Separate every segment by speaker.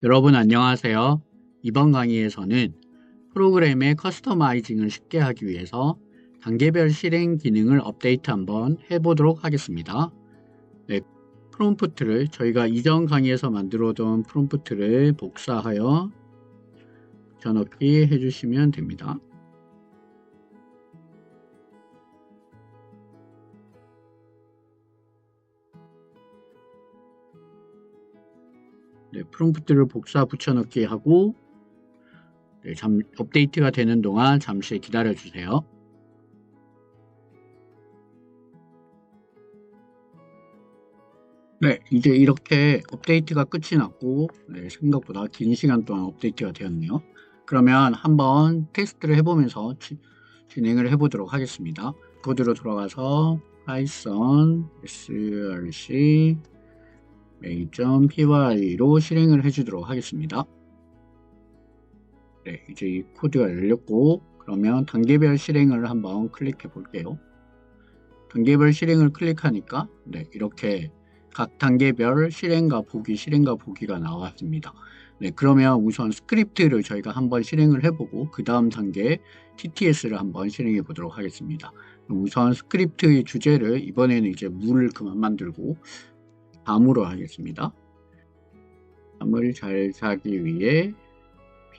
Speaker 1: 여러분 안녕하세요. 이번 강의에서는 프로그램의 커스터마이징을 쉽게 하기 위해서 단계별 실행 기능을 업데이트 한번 해보도록 하겠습니다. 네, 프롬프트를 저희가 이전 강의에서 만들어둔 프롬프트를 복사하여 붙여넣기 해주시면 됩니다. 네, 프롬프트를 복사 붙여넣기 하고 업데이트가 되는 동안 잠시 기다려 주세요. 네, 이제 이렇게 업데이트가 끝이 났고 생각보다 긴 시간 동안 업데이트가 되었네요. 그러면 한번 테스트를 해보면서 진행을 해보도록 하겠습니다. 코드로 돌아가서 python src main.py로 실행을 해주도록 하겠습니다. 네, 이제 이 코드가 열렸고 그러면 단계별 실행을 한번 클릭해 볼게요. 단계별 실행을 클릭하니까 이렇게 각 단계별 실행과 보기가 나왔습니다. 네, 그러면 우선 스크립트를 저희가 한번 실행을 해보고 그 다음 단계 TTS를 한번 실행해 보도록 하겠습니다. 우선 스크립트의 주제를 이번에는 이제 물을 그만 만들고 밤으로 하겠습니다. 밤을 잘 자기 위해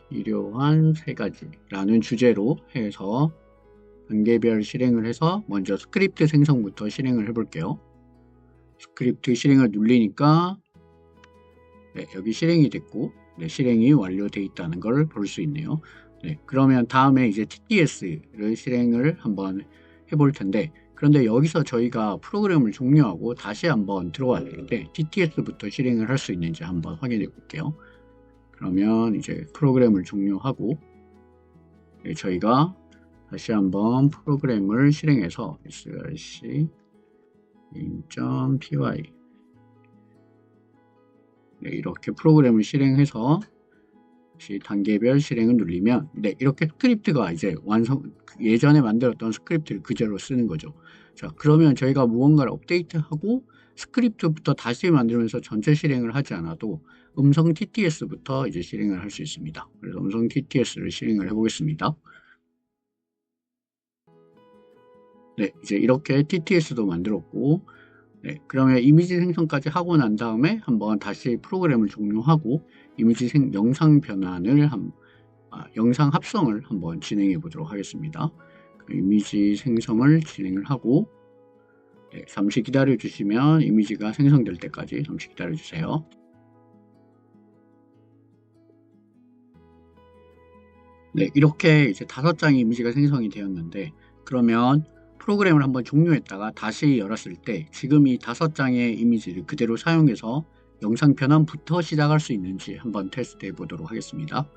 Speaker 1: 필요한 3가지라는 주제로 해서 단계별 실행을 해서 먼저 스크립트 생성부터 실행을 해볼게요. 스크립트 실행을 누르니까 여기 실행이 됐고 실행이 완료되어 있다는 걸 볼 수 있네요. 그러면 다음에 이제 TTS를 실행을 한번 해볼 텐데 그런데 여기서 저희가 프로그램을 종료하고 다시 한번 들어와야 되는데 TTS부터 실행을 할 수 있는지 한번 확인해 볼게요. 그러면 이제 프로그램을 종료하고 저희가 다시 한번 프로그램을 실행해서 src main.py 이렇게 프로그램을 실행해서 다시 단계별 실행을 누르면 이렇게 스크립트가 이제 예전에 만들었던 스크립트를 그대로 쓰는 거죠. 자, 그러면 저희가 무언가를 업데이트하고 스크립트부터 다시 만들면서 전체 실행을 하지 않아도 음성 TTS부터 이제 실행을 할 수 있습니다. 그래서 음성 TTS를 실행을 해보겠습니다. 네, 이제 이렇게 TTS도 만들었고 그러면 이미지 생성까지 하고 난 다음에 한번 다시 프로그램을 종료하고 영상 변환을 영상 합성을 한번 진행해 보도록 하겠습니다. 이미지 생성을 진행을 하고 잠시 기다려 주시면 이미지가 생성될 때까지 잠시 기다려 주세요. 네, 이렇게 이제 5장의 이미지가 생성이 되었는데 그러면 프로그램을 한번 종료했다가 다시 열었을 때 지금 이 5장의 이미지를 그대로 사용해서 영상 변환부터 시작할 수 있는지 한번 테스트 해 보도록 하겠습니다.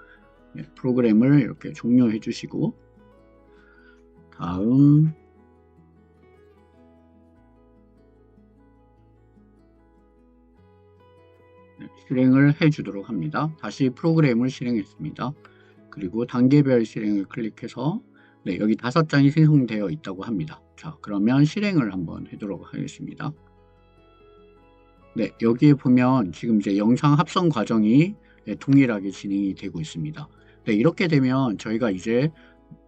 Speaker 1: 프로그램을 이렇게 종료해 주시고 다음 실행을 해 주도록 합니다. 다시 프로그램을 실행했습니다. 그리고 단계별 실행을 클릭해서 여기 5장이 생성되어 있다고 합니다. 자, 그러면 실행을 한번 해보도록 하겠습니다. 여기에 보면 지금 이제 영상 합성 과정이 동일하게 진행이 되고 있습니다. 이렇게 되면 저희가 이제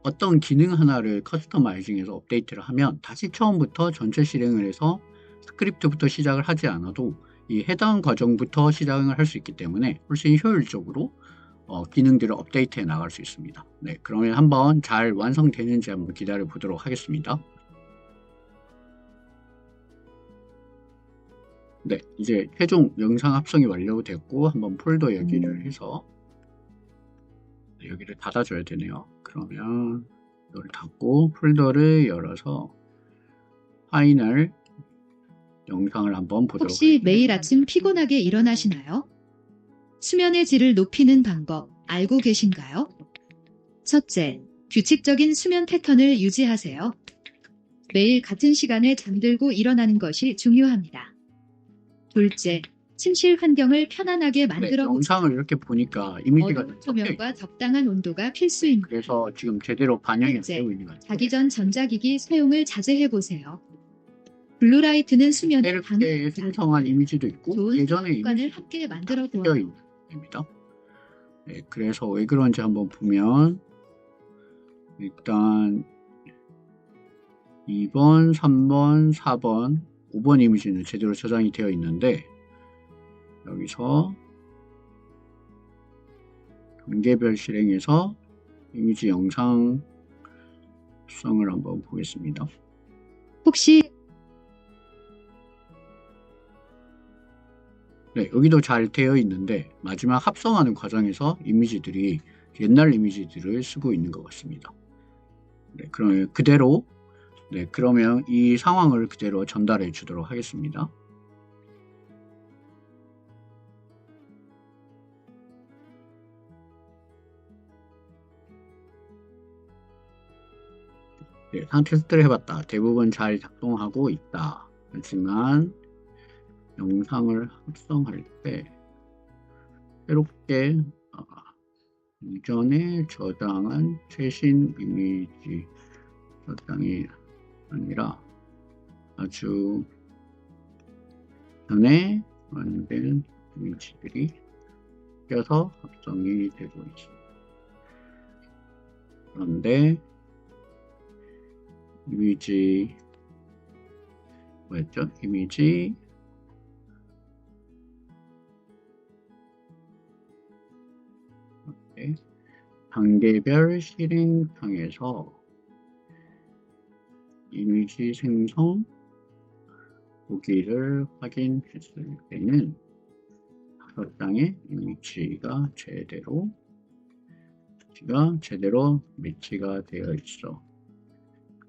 Speaker 1: 어떤 기능 하나를 커스터마이징해서 업데이트를 하면 다시 처음부터 전체 실행을 해서 스크립트부터 시작을 하지 않아도 이 해당 과정부터 시작을 할 수 있기 때문에 훨씬 효율적으로 기능들을 업데이트해 나갈 수 있습니다. 그러면 한번 잘 완성되는지 한번 기다려 보도록 하겠습니다. 이제 최종 영상 합성이 완료됐고 한번 폴더 여기를 해서 여기를 닫아줘야 되네요. 그러면 이걸 닫고 폴더를 열어서 파이널 영상을 한번 보도록
Speaker 2: 혹시
Speaker 1: 하겠습니다.
Speaker 2: 매일 아침 피곤하게 일어나시나요? 수면의 질을 높이는 방법 알고 계신가요? 첫째, 규칙적인 수면 패턴을 유지하세요. 매일 같은 시간에 잠들고 일어나는 것이 중요합니다. 둘째, 침실 환경을 편안하게 만들어
Speaker 1: 영상을 이렇게 보니까 이미지가
Speaker 2: 어두운 조명과 적당한 온도가 필수입니다.
Speaker 1: 그래서 지금 제대로 반영이 안
Speaker 2: 셋째,
Speaker 1: 되고 있는 것 같아요.
Speaker 2: 자기 전 전자기기 사용을 자제해 보세요. 블루라이트는 수면을
Speaker 1: 이렇게 생성한 이미지도 있고
Speaker 2: 좋은
Speaker 1: 예전에
Speaker 2: 습관을
Speaker 1: 이미지
Speaker 2: 함께 만들어
Speaker 1: 되어
Speaker 2: 보아요.
Speaker 1: 있습니다. 네, 그래서 왜 그런지 한번 보면 일단 2번, 3번, 4번, 5번 이미지는 제대로 저장이 되어 있는데 여기서 단계별 실행에서 이미지 영상 합성을 한번 보겠습니다.
Speaker 2: 혹시
Speaker 1: 네, 여기도 잘 되어 있는데 마지막 합성하는 과정에서 이미지들이 옛날 이미지들을 쓰고 있는 것 같습니다. 네, 그러면 그대로 그러면 이 상황을 그대로 전달해 주도록 하겠습니다. 네, 상태 테스트를 해봤다. 대부분 잘 작동하고 있다. 하지만 영상을 합성할 때 새롭게 이전에 저장한 최신 이미지 저장이 아니라 아주 전에 만든 이미지들이 껴서 합성이 되고 있습니다. 그런데 이미지 뭐였죠? 이미지 단계별 실행창에서 이미지 생성 보기를 확인했을 때는 5장의 이미지가 제대로 매치가 되어 있어.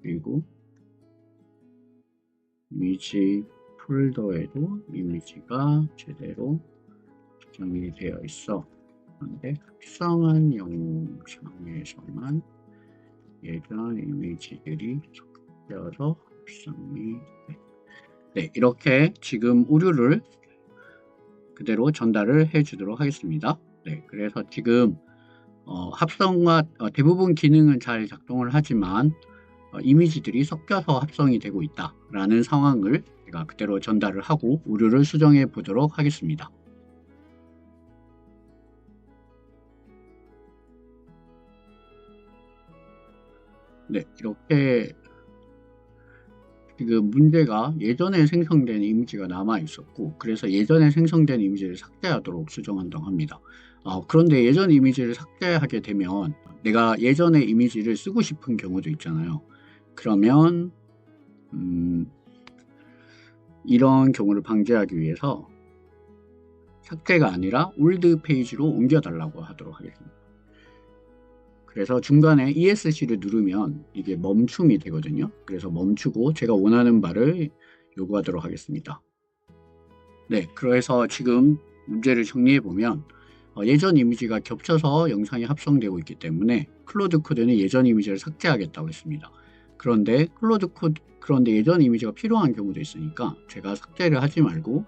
Speaker 1: 그리고 이미지 폴더에도 이미지가 제대로 저장이 되어 있어. 그런데 합성한 영상에서만 예전 이미지들이 섞여서 합성이 돼. 네, 이렇게 지금 오류를 그대로 전달을 해 주도록 하겠습니다. 네, 그래서 지금 합성과 대부분 기능은 잘 작동을 하지만 이미지들이 섞여서 합성이 되고 있다라는 상황을 제가 그대로 전달을 하고 오류를 수정해 보도록 하겠습니다. 네, 이렇게 지금 문제가 예전에 생성된 이미지가 남아 있었고 그래서 예전에 생성된 이미지를 삭제하도록 수정한다고 합니다. 그런데 예전 이미지를 삭제하게 되면 내가 예전에 이미지를 쓰고 싶은 경우도 있잖아요. 그러면 이런 경우를 방지하기 위해서 삭제가 아니라 올드 페이지로 옮겨달라고 하도록 하겠습니다. 그래서 중간에 ESC를 누르면 이게 멈춤이 되거든요. 그래서 멈추고 제가 원하는 바를 요구하도록 하겠습니다. 네, 그래서 지금 문제를 정리해 보면 예전 이미지가 겹쳐서 영상이 합성되고 있기 때문에 클로드 코드는 예전 이미지를 삭제하겠다고 했습니다. 그런데 그런데 예전 이미지가 필요한 경우도 있으니까 제가 삭제를 하지 말고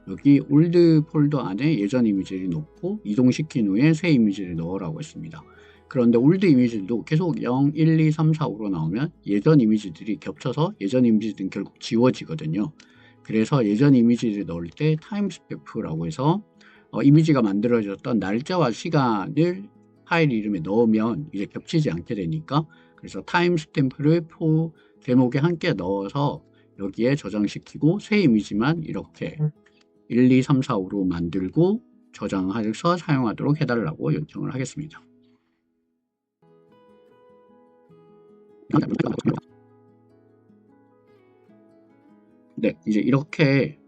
Speaker 1: 여기 올드 폴더 안에 예전 이미지를 넣고 이동시킨 후에 새 이미지를 넣으라고 했습니다. 그런데 올드 이미지도 계속 0, 1, 2, 3, 4, 5로 나오면 예전 이미지들이 겹쳐서 예전 이미지들은 결국 지워지거든요. 그래서 예전 이미지를 넣을 때 타임스탬프라고 해서 이미지가 만들어졌던 날짜와 시간을 파일 이름에 넣으면 이제 겹치지 않게 되니까 그래서 타임스탬프를 제목에 함께 넣어서 여기에 저장시키고 새 이미지만 이렇게 1, 2, 3, 4, 5로 만들고 저장해서 사용하도록 해달라고 요청을 하겠습니다. 네, 이제 이렇게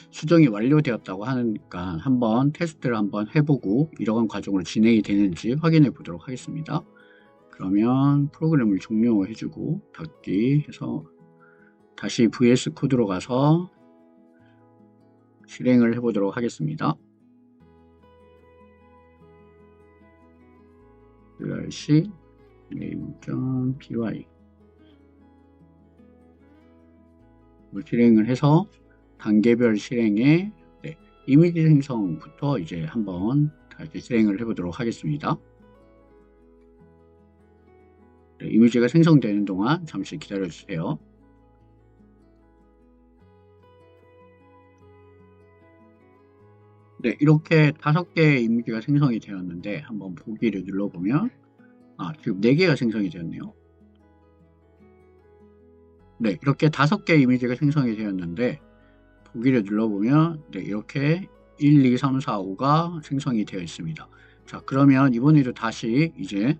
Speaker 1: 수정이 완료되었다고 하니까 한번 테스트를 한번 해보고 이러한 과정으로 진행이 되는지 확인해 보도록 하겠습니다. 그러면 프로그램을 종료해주고 닫기 해서 다시 VS 코드로 가서 실행을 해보도록 하겠습니다. rc name.py 실행을 해서 단계별 실행에 이미지 생성부터 이제 한번 다시 실행을 해보도록 하겠습니다. 이미지가 생성되는 동안 잠시 기다려주세요. 네, 이렇게 5개의 이미지가 생성이 되었는데 한번 보기를 눌러보면 지금 4개가 생성이 되었네요. 네, 이렇게 5개의 이미지가 생성이 되었는데 보기를 눌러보면 네, 이렇게 1, 2, 3, 4, 5가 생성이 되어 있습니다. 자, 그러면 이번에도 다시 이제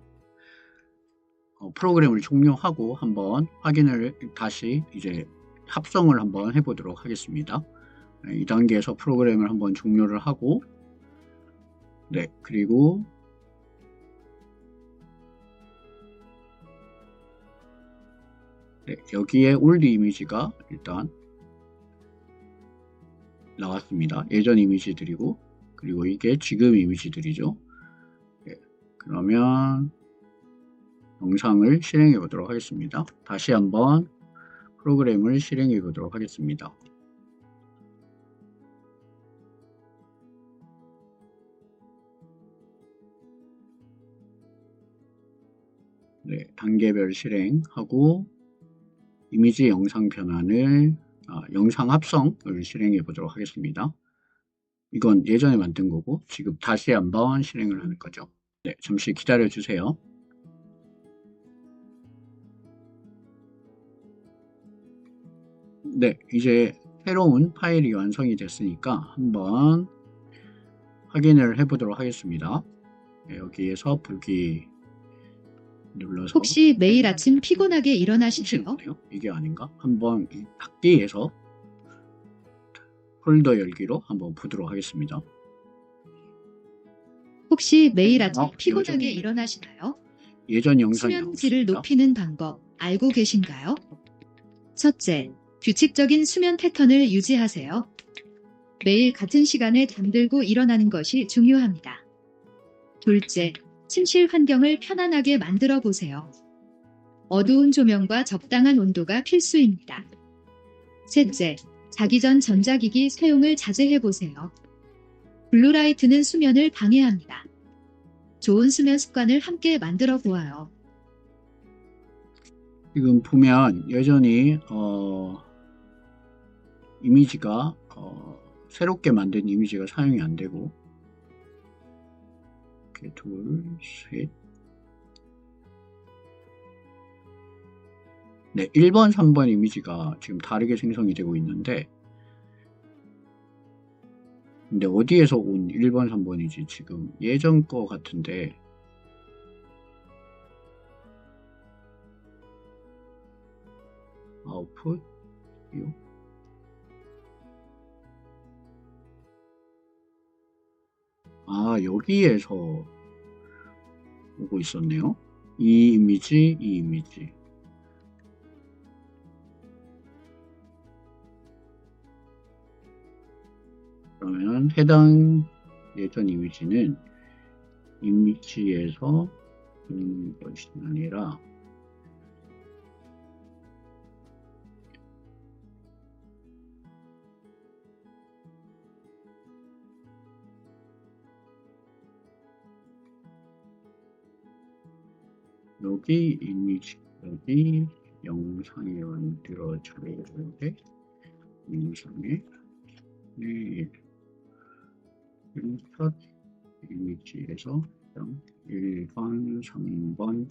Speaker 1: 프로그램을 종료하고 한번 확인을 다시 이제 합성을 한번 해보도록 하겠습니다. 네, 이 단계에서 프로그램을 한번 종료를 하고 네, 그리고 네, 여기에 올드 이미지가 일단 나왔습니다. 예전 이미지들이고 그리고 이게 지금 이미지들이죠. 네, 그러면 영상을 실행해 보도록 하겠습니다. 다시 한번 프로그램을 실행해 보도록 하겠습니다. 네, 단계별 실행하고 이미지 영상 변환을 영상 합성을 실행해 보도록 하겠습니다. 이건 예전에 만든 거고 지금 다시 한번 실행을 하는 거죠. 네, 잠시 기다려 주세요. 네, 이제 새로운 파일이 완성이 됐으니까 한번 확인을 해 보도록 하겠습니다. 네, 여기에서 보기 눌러서
Speaker 2: 혹시 매일 아침 피곤하게 일어나시나요?
Speaker 1: 이게 아닌가? 한번 닫기에서 폴더 열기로 한번 보도록 하겠습니다.
Speaker 2: 혹시 매일 아침 피곤하게 일어나시나요?
Speaker 1: 예전 영상이
Speaker 2: 수면 질을 높이는 방법 알고 계신가요? 첫째, 규칙적인 수면 패턴을 유지하세요. 매일 같은 시간에 잠들고 일어나는 것이 중요합니다. 둘째, 침실 환경을 편안하게 만들어 보세요. 어두운 조명과 적당한 온도가 필수입니다. 셋째, 자기 전 전자기기 사용을 자제해 보세요. 블루라이트는 수면을 방해합니다. 좋은 수면 습관을 함께 만들어 보아요.
Speaker 1: 지금 보면 여전히 이미지가 새롭게 만든 이미지가 사용이 안 되고 이렇게 둘, 셋 네, 1번, 3번 이미지가 지금 다르게 생성이 되고 있는데 근데 어디에서 온 1번, 3번이지? 지금 예전 거 같은데 아웃풋 뷰 여기에서 오고 있었네요. 이 이미지, 이 이미지. 그러면 해당 예전 이미지는 이미지에서 것이 아니라 여기 이미지, 여기 영상이 만들어져야 되는데 영상에 첫 이미지에서 1번, 3번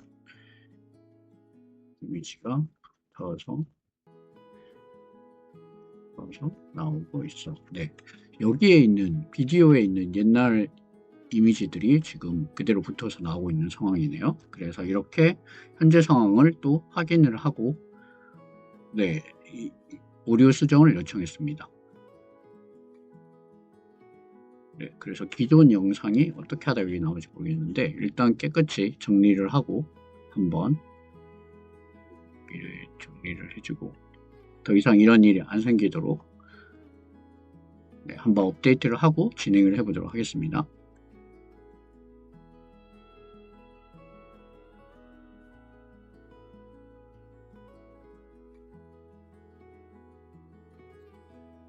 Speaker 1: 이미지가 붙어서 나오고 있어. 네, 여기에 있는 비디오에 있는 옛날 이미지들이 지금 그대로 붙어서 나오고 있는 상황이네요. 그래서 이렇게 현재 상황을 또 확인을 하고 네, 오류 수정을 요청했습니다. 네, 그래서 기존 영상이 어떻게 하다 여기 나오는지 모르겠는데 일단 깨끗이 정리를 하고 한번 정리를 해주고 더 이상 이런 일이 안 생기도록 네, 한번 업데이트를 하고 진행을 해보도록 하겠습니다.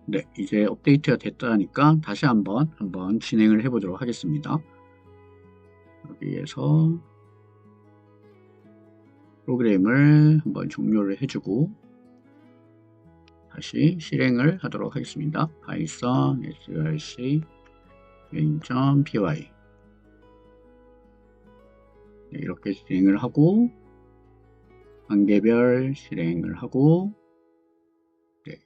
Speaker 1: 네, 이제 업데이트가 됐다니까 다시 한번 진행을 해보도록 하겠습니다. 여기에서 프로그램을 한번 종료를 해주고 다시 실행을 하도록 하겠습니다. python src main.py 네, 이렇게 실행을 하고 단계별 실행을 하고 네,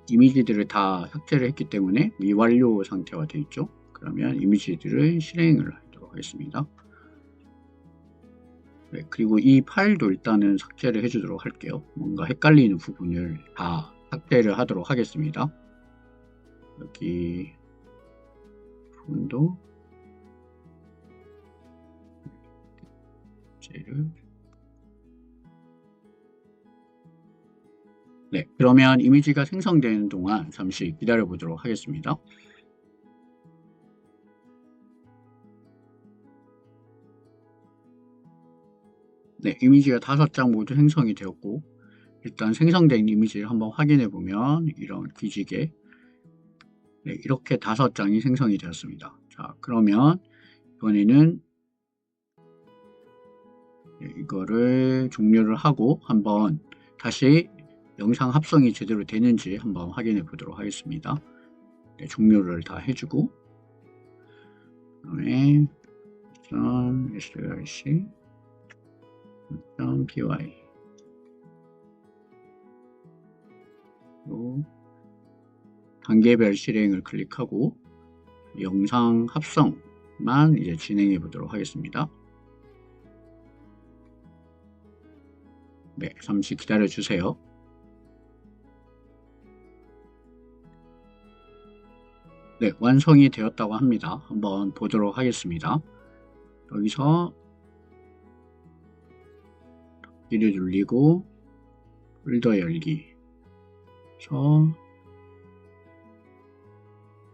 Speaker 1: 이미지들을 다 삭제를 했기 때문에 미완료 상태가 되어 있죠. 그러면 이미지들을 실행을 하도록 하겠습니다. 네, 그리고 이 파일도 일단은 삭제를 해주도록 할게요. 뭔가 헷갈리는 부분을 다 삭제를 하도록 하겠습니다. 여기 부분도 삭제를. 네, 그러면 이미지가 생성되는 동안 잠시 기다려 보도록 하겠습니다. 네, 이미지가 5장 모두 생성이 되었고 일단 생성된 이미지를 한번 확인해 보면 이런 기지개 네, 이렇게 5장이 생성이 되었습니다. 자, 그러면 이번에는 네, 이거를 종료를 하고 한번 다시 영상 합성이 제대로 되는지 한번 확인해 보도록 하겠습니다. 네, 종료를 다 해주고 그다음에 src .py 단계별 실행을 클릭하고 영상 합성만 이제 진행해 보도록 하겠습니다. 네, 잠시 기다려 주세요. 네, 완성이 되었다고 합니다. 한번 보도록 하겠습니다. 여기서 닫기를 눌리고 폴더 열기 그래서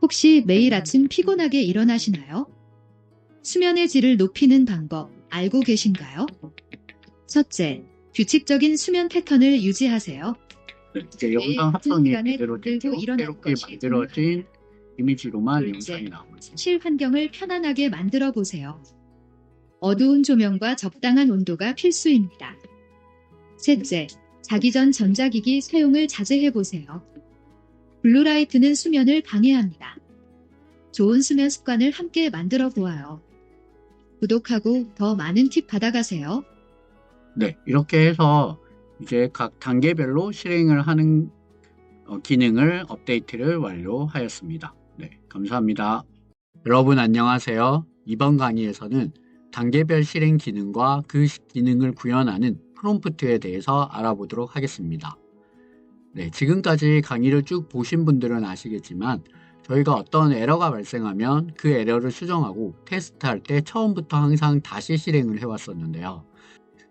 Speaker 2: 혹시 매일 아침 피곤하게 일어나시나요? 수면의 질을 높이는 방법 알고 계신가요? 첫째, 규칙적인 수면 패턴을 유지하세요.
Speaker 1: 네, 이제 영상 합성이
Speaker 2: 시간에
Speaker 1: 제대로
Speaker 2: 들고
Speaker 1: 되고
Speaker 2: 일어나는
Speaker 1: 새롭게
Speaker 2: 것이
Speaker 1: 만들어진 이미지로만
Speaker 2: 둘째,
Speaker 1: 영상이 나옵니다.
Speaker 2: 실 환경을 편안하게 만들어 보세요. 어두운 조명과 적당한 온도가 필수입니다. 셋째, 자기 전 전자기기 사용을 자제해 보세요. 블루라이트는 수면을 방해합니다. 좋은 수면 습관을 함께 만들어 보아요. 구독하고 더 많은 팁 받아가세요.
Speaker 1: 네, 이렇게 해서 이제 각 단계별로 실행을 하는 기능을 업데이트를 완료하였습니다. 네, 감사합니다. 여러분 안녕하세요. 이번 강의에서는 단계별 실행 기능과 그 기능을 구현하는 프롬프트에 대해서 알아보도록 하겠습니다. 네, 지금까지 강의를 쭉 보신 분들은 아시겠지만 저희가 어떤 에러가 발생하면 그 에러를 수정하고 테스트할 때 처음부터 항상 다시 실행을 해왔었는데요.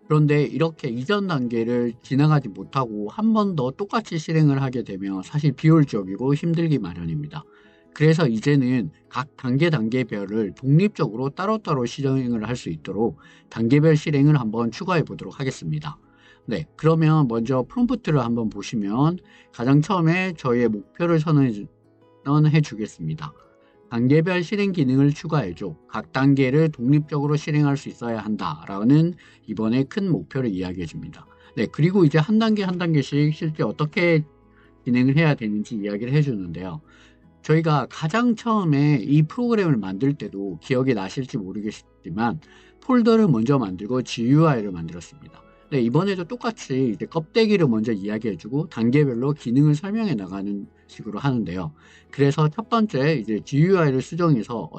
Speaker 1: 그런데 이렇게 이전 단계를 지나가지 못하고 한 번 더 똑같이 실행을 하게 되면 사실 비효율적이고 힘들기 마련입니다. 그래서 이제는 각 단계별을 독립적으로 따로따로 실행을 할 수 있도록 단계별 실행을 한번 추가해 보도록 하겠습니다. 네, 그러면 먼저 프롬프트를 한번 보시면 가장 처음에 저희의 목표를 선언해 주겠습니다. 단계별 실행 기능을 추가해줘. 각 단계를 독립적으로 실행할 수 있어야 한다라는 이번에 큰 목표를 이야기해 줍니다. 네, 그리고 이제 한 단계 한 단계씩 실제 어떻게 진행을 해야 되는지 이야기를 해주는데요. 저희가 가장 처음에 이 프로그램을 만들 때도 기억이 나실지 모르겠지만 폴더를 먼저 만들고 GUI를 만들었습니다. 네, 이번에도 똑같이 이제 껍데기를 먼저 이야기해주고 단계별로 기능을 설명해 나가는 식으로 하는데요. 그래서 첫 번째 이제 GUI를 수정해서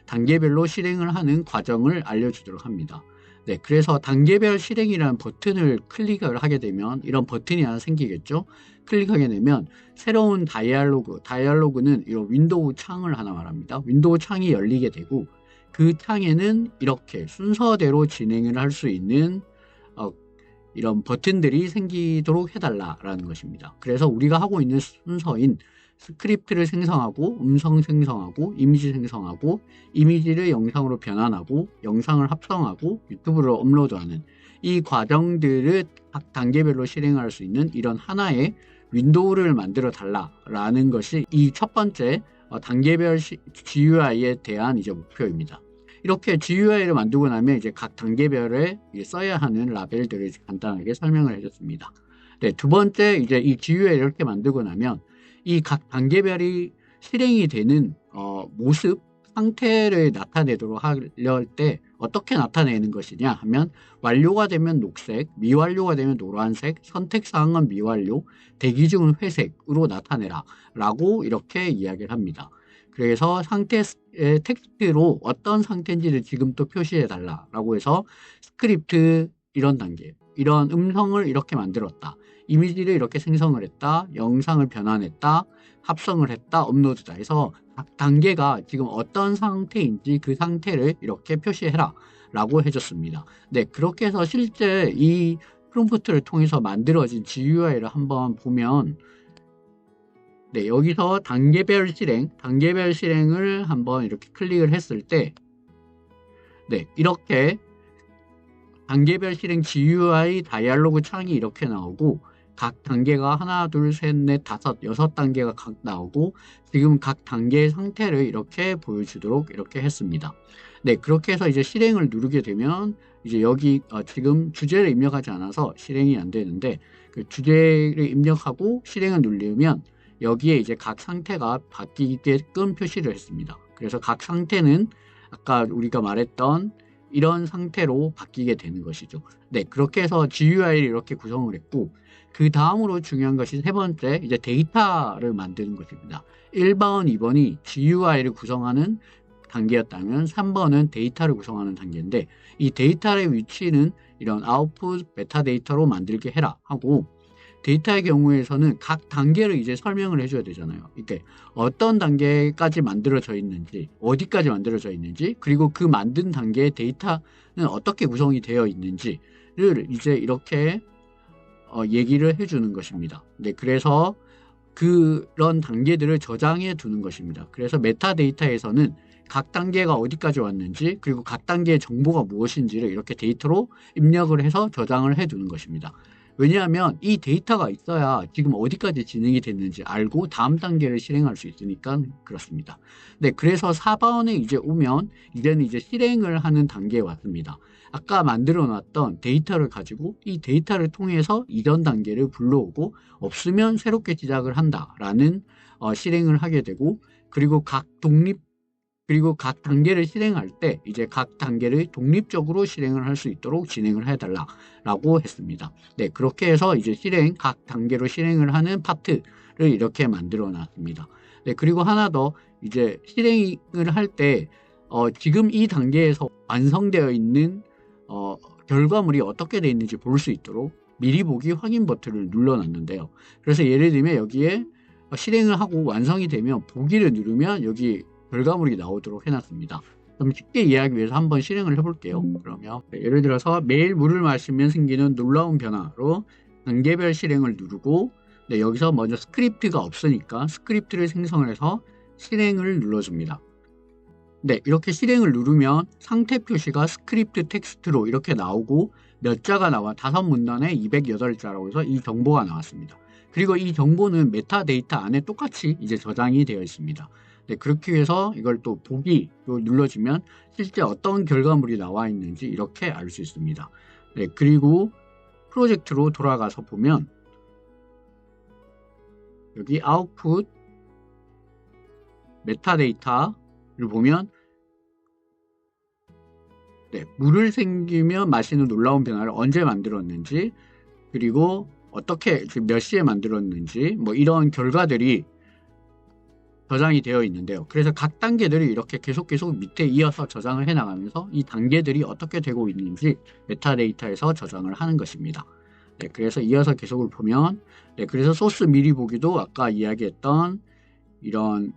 Speaker 1: 단계별로 실행을 하는 과정을 알려주도록 합니다. 네, 그래서 단계별 실행이라는 버튼을 클릭을 하게 되면 이런 버튼이 하나 생기겠죠. 클릭하게 되면 새로운 다이얼로그는 이런 윈도우 창을 하나 말합니다. 윈도우 창이 열리게 되고 그 창에는 이렇게 순서대로 진행을 할 수 있는 이런 버튼들이 생기도록 해달라라는 것입니다. 그래서 우리가 하고 있는 순서인 스크립트를 생성하고 음성 생성하고 이미지 생성하고 이미지를 영상으로 변환하고 영상을 합성하고 유튜브로 업로드하는 이 과정들을 각 단계별로 실행할 수 있는 이런 하나의 윈도우를 만들어 달라라는 것이 이 첫 번째 단계별 GUI에 대한 이제 목표입니다. 이렇게 GUI를 만들고 나면 이제 각 단계별에 써야 하는 라벨들을 간단하게 설명을 해줬습니다. 네, 두 번째 이제 이 GUI를 이렇게 만들고 나면 이 각 단계별이 실행이 되는 모습, 상태를 나타내도록 하려 할 때 어떻게 나타내는 것이냐 하면 완료가 되면 녹색, 미완료가 되면 노란색, 선택사항은 미완료, 대기 중은 회색으로 나타내라 라고 이렇게 이야기를 합니다. 그래서 상태의 텍스트로 어떤 상태인지를 지금 또 표시해 달라 라고 해서 스크립트 이런 단계, 이런 음성을 이렇게 만들었다, 이미지를 이렇게 생성을 했다, 영상을 변환했다, 합성을 했다, 업로드다 해서 각 단계가 지금 어떤 상태인지 그 상태를 이렇게 표시해라 라고 해줬습니다. 네, 그렇게 해서 실제 이 프롬프트를 통해서 만들어진 GUI를 한번 보면, 네, 여기서 단계별 실행을 한번 이렇게 클릭을 했을 때, 네, 이렇게 단계별 실행 GUI 다이얼로그 창이 이렇게 나오고, 각 단계가 하나, 둘, 셋, 넷, 다섯, 여섯 단계가 각 나오고, 지금 각 단계의 상태를 이렇게 보여주도록 이렇게 했습니다. 네, 그렇게 해서 이제 실행을 누르게 되면, 이제 여기 지금 주제를 입력하지 않아서 실행이 안 되는데, 그 주제를 입력하고 실행을 누르면 여기에 이제 각 상태가 바뀌게끔 표시를 했습니다. 그래서 각 상태는 아까 우리가 말했던 이런 상태로 바뀌게 되는 것이죠. 네, 그렇게 해서 GUI를 이렇게 구성을 했고, 그 다음으로 중요한 것이 세 번째, 이제 데이터를 만드는 것입니다. 1번, 2번이 GUI를 구성하는 단계였다면 3번은 데이터를 구성하는 단계인데, 이 데이터의 위치는 이런 아웃풋 메타데이터로 만들게 해라 하고, 데이터의 경우에서는 각 단계를 이제 설명을 해줘야 되잖아요. 이게 어떤 단계까지 만들어져 있는지, 어디까지 만들어져 있는지, 그리고 그 만든 단계의 데이터는 어떻게 구성이 되어 있는지를 이제 이렇게 얘기를 해주는 것입니다. 네, 그래서 그런 단계들을 저장해 두는 것입니다. 그래서 메타데이터에서는 각 단계가 어디까지 왔는지, 그리고 각 단계의 정보가 무엇인지를 이렇게 데이터로 입력을 해서 저장을 해 두는 것입니다. 왜냐하면 이 데이터가 있어야 지금 어디까지 진행이 됐는지 알고 다음 단계를 실행할 수 있으니까 그렇습니다. 네, 그래서 4번에 이제 오면 이제는 이제 실행을 하는 단계에 왔습니다. 아까 만들어 놨던 데이터를 가지고 이 데이터를 통해서 이전 단계를 불러오고, 없으면 새롭게 시작을 한다라는 실행을 하게 되고, 그리고 각 단계를 실행할 때 이제 각 단계를 독립적으로 실행을 할 수 있도록 진행을 해달라고 했습니다. 네, 그렇게 해서 이제 각 단계로 실행을 하는 파트를 이렇게 만들어 놨습니다. 네, 그리고 하나 더, 이제 실행을 할 때 지금 이 단계에서 완성되어 있는 결과물이 어떻게 되어 있는지 볼 수 있도록 미리 보기 확인 버튼을 눌러놨는데요. 그래서 예를 들면 여기에 실행을 하고 완성이 되면 보기를 누르면 여기 결과물이 나오도록 해놨습니다. 그럼 쉽게 이해하기 위해서 한번 실행을 해볼게요. 그러면 예를 들어서 매일 물을 마시면 생기는 놀라운 변화로 단계별 실행을 누르고, 네, 여기서 먼저 스크립트가 없으니까 스크립트를 생성을 해서 실행을 눌러줍니다. 네, 이렇게 실행을 누르면 상태 표시가 스크립트 텍스트로 이렇게 나오고, 몇 자가 나와 5문단에 208자라고 해서 이 정보가 나왔습니다. 그리고 이 정보는 메타데이터 안에 똑같이 이제 저장이 되어 있습니다. 네, 그렇게 해서 이걸 또 보기로 눌러주면 실제 어떤 결과물이 나와 있는지 이렇게 알 수 있습니다. 네, 그리고 프로젝트로 돌아가서 보면 여기 아웃풋 메타데이터를 보면, 네, 물을 생기면 마시는 놀라운 변화를 언제 만들었는지, 그리고 어떻게 몇 시에 만들었는지, 뭐 이런 결과들이 저장이 되어 있는데요. 그래서 각 단계들이 이렇게 계속 밑에 이어서 저장을 해 나가면서 이 단계들이 어떻게 되고 있는지 메타데이터에서 저장을 하는 것입니다. 네, 그래서 이어서 계속을 보면, 네, 그래서 소스 미리 보기도 아까 이야기했던 이런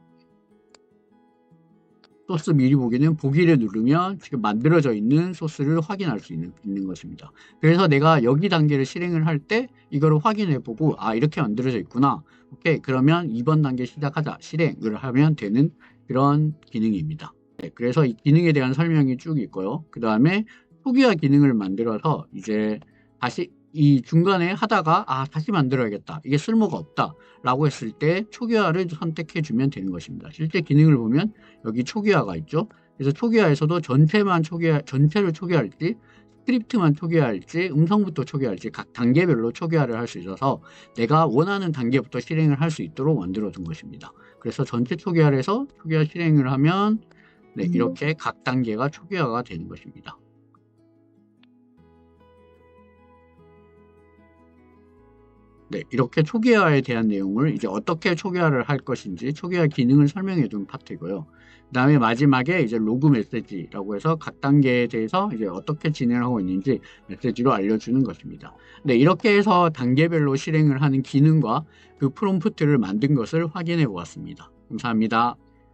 Speaker 1: 소스 미리 보기는 보기를 누르면 지금 만들어져 있는 소스를 확인할 수 있는 것입니다. 그래서 내가 여기 단계를 실행을 할 때 이거를 확인해 보고, 아, 이렇게 만들어져 있구나. 오케이, 그러면 2번 단계 시작하자. 실행을 하면 되는 그런 기능입니다. 네, 그래서 이 기능에 대한 설명이 쭉 있고요. 그 다음에 초기화 기능을 만들어서 이제 다시 이 중간에 하다가 다시 만들어야겠다, 이게 쓸모가 없다 라고 했을 때 초기화를 선택해 주면 되는 것입니다. 실제 기능을 보면 여기 초기화가 있죠. 그래서 초기화에서도 전체를 초기화할지, 스크립트만 초기화할지, 음성부터 초기화할지 각 단계별로 초기화를 할 수 있어서 내가 원하는 단계부터 실행을 할 수 있도록 만들어 둔 것입니다. 그래서 전체 초기화를 해서 초기화 실행을 하면, 네, 이렇게 각 단계가 초기화가 되는 것입니다. 네, 이렇게 초기화에 대한 내용을 이제 어떻게 초기화를 할 것인지 초기화 기능을 설명해 둔 파트고요. 그 다음에 마지막에 이제 로그 메시지라고 해서 각 단계에 대해서 이제 어떻게 진행하고 있는지 메시지로 알려주는 것입니다. 네, 이렇게 해서 단계별로 실행을 하는 기능과 그 프롬프트를 만든 것을 확인해 보았습니다. 감사합니다.